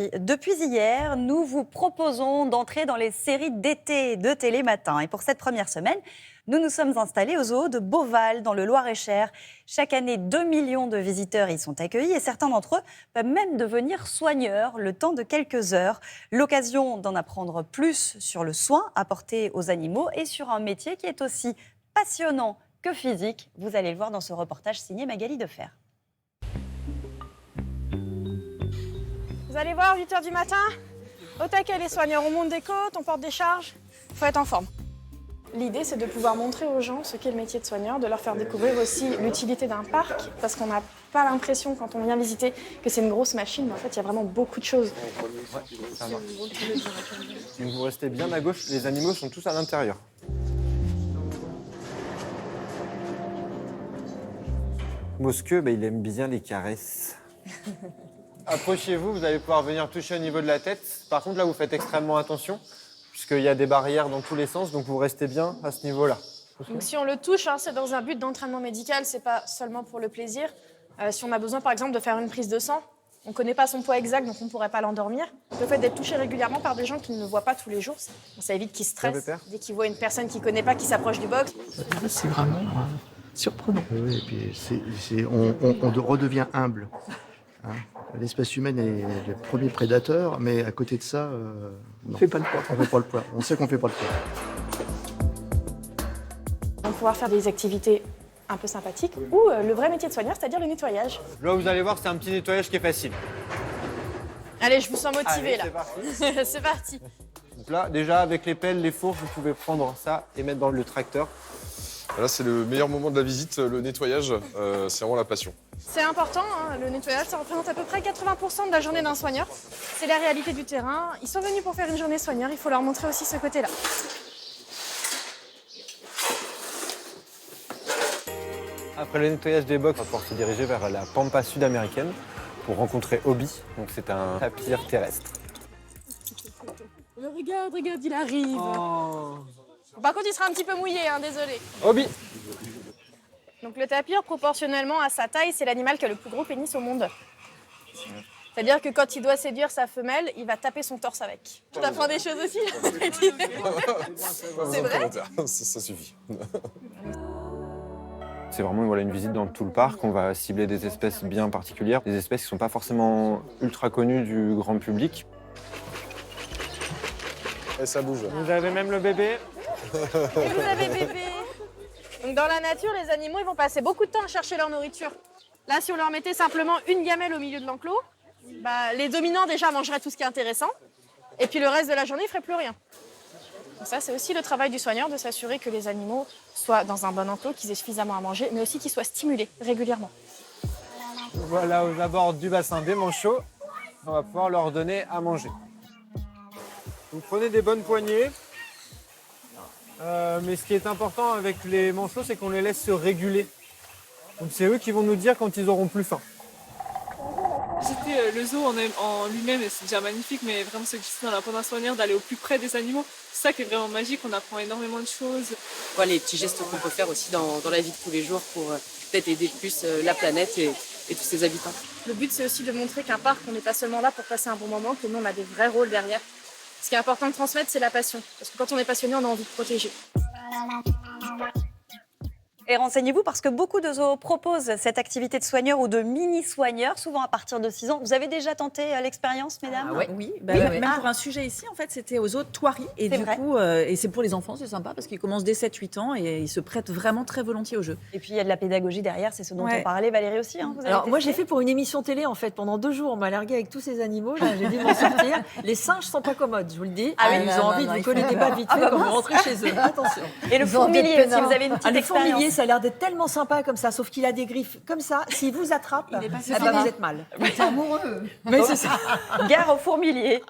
Depuis hier, nous vous proposons d'entrer dans les séries d'été de Télématin. Et pour cette première semaine, nous nous sommes installés au zoo de Beauval, dans le Loir-et-Cher. Chaque année, 2 millions de visiteurs y sont accueillis et certains d'entre eux peuvent même devenir soigneurs le temps de quelques heures. L'occasion d'en apprendre plus sur le soin apporté aux animaux et sur un métier qui est aussi passionnant que physique. Vous allez le voir dans ce reportage signé Magali Defer. Vous allez voir, 8h du matin, au taquet les soigneurs, on monte des côtes, on porte des charges, il faut être en forme. L'idée, c'est de pouvoir montrer aux gens ce qu'est le métier de soigneur, de leur faire découvrir aussi l'utilité d'un parc, parce qu'on n'a pas l'impression, quand on vient visiter, que c'est une grosse machine, mais en fait, il y a vraiment beaucoup de choses. Ça marche. Donc vous restez bien à gauche, les animaux sont tous à l'intérieur. Mosqueux, il aime bien les caresses. Approchez-vous, vous allez pouvoir venir toucher au niveau de la tête. Par contre, là, vous faites extrêmement attention, puisqu'il y a des barrières dans tous les sens, donc vous restez bien à ce niveau-là. Donc si on le touche, c'est dans un but d'entraînement médical, c'est pas seulement pour le plaisir. Si on a besoin, par exemple, de faire une prise de sang, on ne connaît pas son poids exact, donc on ne pourrait pas l'endormir. Le fait d'être touché régulièrement par des gens qui ne le voient pas tous les jours, ça évite qu'ils stressent. Dès qu'ils voient une personne qu'ils ne connaissent pas qui s'approche du box. C'est vraiment surprenant. Oui, et puis on redevient humble. Hein. L'espèce humaine est le premier prédateur, mais à côté de ça, non. On fait pas le poids. On fait pas le poids. On sait qu'on fait pas le poids. On va pouvoir faire des activités un peu sympathiques ou le vrai métier de soigneur, c'est-à-dire le nettoyage. Là, vous allez voir, c'est un petit nettoyage qui est facile. Allez, je vous sens motivée là. C'est parti. C'est parti. Donc là, déjà, avec les pelles, les fourches, vous pouvez prendre ça et mettre dans le tracteur. Là, c'est le meilleur moment de la visite, le nettoyage, c'est vraiment la passion. C'est important, le nettoyage, ça représente à peu près 80% de la journée d'un soigneur. C'est la réalité du terrain. Ils sont venus pour faire une journée soigneur, il faut leur montrer aussi ce côté-là. Après le nettoyage des box, on va pouvoir se diriger vers la pampa sud-américaine pour rencontrer Obi. Donc c'est un tapir terrestre. Regarde, il arrive. Par contre, il sera un petit peu mouillé, désolé. Obi! Donc le tapir, proportionnellement à sa taille, c'est l'animal qui a le plus gros pénis au monde. C'est-à-dire que quand il doit séduire sa femelle, il va taper son torse avec. Tu t'apprends des choses aussi? C'est vrai? Ça suffit. C'est vraiment une visite dans tout le parc. On va cibler des espèces bien particulières, des espèces qui ne sont pas forcément ultra connues du grand public. Et ça bouge. Vous avez même le bébé. Et vous avez bébé. Donc dans la nature, les animaux ils vont passer beaucoup de temps à chercher leur nourriture. Là, si on leur mettait simplement une gamelle au milieu de l'enclos, les dominants déjà mangeraient tout ce qui est intéressant, et puis le reste de la journée, ils ne feraient plus rien. Donc ça, c'est aussi le travail du soigneur de s'assurer que les animaux soient dans un bon enclos, qu'ils aient suffisamment à manger, mais aussi qu'ils soient stimulés régulièrement. Voilà, aux abords du bassin des manchots, on va pouvoir leur donner à manger. Vous prenez des bonnes poignées. Mais ce qui est important avec les manchots, c'est qu'on les laisse se réguler. Donc c'est eux qui vont nous dire quand ils auront plus faim. Visiter le zoo en lui-même, c'est déjà magnifique, mais vraiment ce qui se dans la pendant soigneur, d'aller au plus près des animaux, c'est ça qui est vraiment magique, on apprend énormément de choses. Les petits gestes qu'on peut faire aussi dans la vie de tous les jours pour peut-être aider plus la planète et tous ses habitants. Le but, c'est aussi de montrer qu'un parc, on n'est pas seulement là pour passer un bon moment, que nous, on a des vrais rôles derrière. Ce qui est important de transmettre, c'est la passion. Parce que quand on est passionné, on a envie de protéger. Et renseignez-vous parce que beaucoup de zoos proposent cette activité de soigneur ou de mini-soigneur, souvent à partir de 6 ans. Vous avez déjà tenté l'expérience, mesdames? Oui, même pour un sujet ici, en fait, c'était aux zoo de Thoiry. Et du coup, et c'est pour les enfants, c'est sympa parce qu'ils commencent dès 7-8 ans et ils se prêtent vraiment très volontiers au jeu. Et puis il y a de la pédagogie derrière, c'est ce dont on parlait, Valérie aussi. Vous avez Alors moi, testé? j'ai fait pour une émission télé, en fait, pendant 2 jours. On m'a largué avec tous ces animaux, là, j'ai dû m'en sortir. Les singes sont pas commodes, je vous le dis. Ils ont envie de vous coller des balles vite fait quand vous rentrez chez eux. Attention. Et le fourmilier aussi, vous avez une petite Le expérience. fourmilier, ça a l'air d'être tellement sympa comme ça, sauf qu'il a des griffes comme ça. S'il vous attrape, vous êtes mal. Il est amoureux. Mais c'est ça. Gare au fourmilier.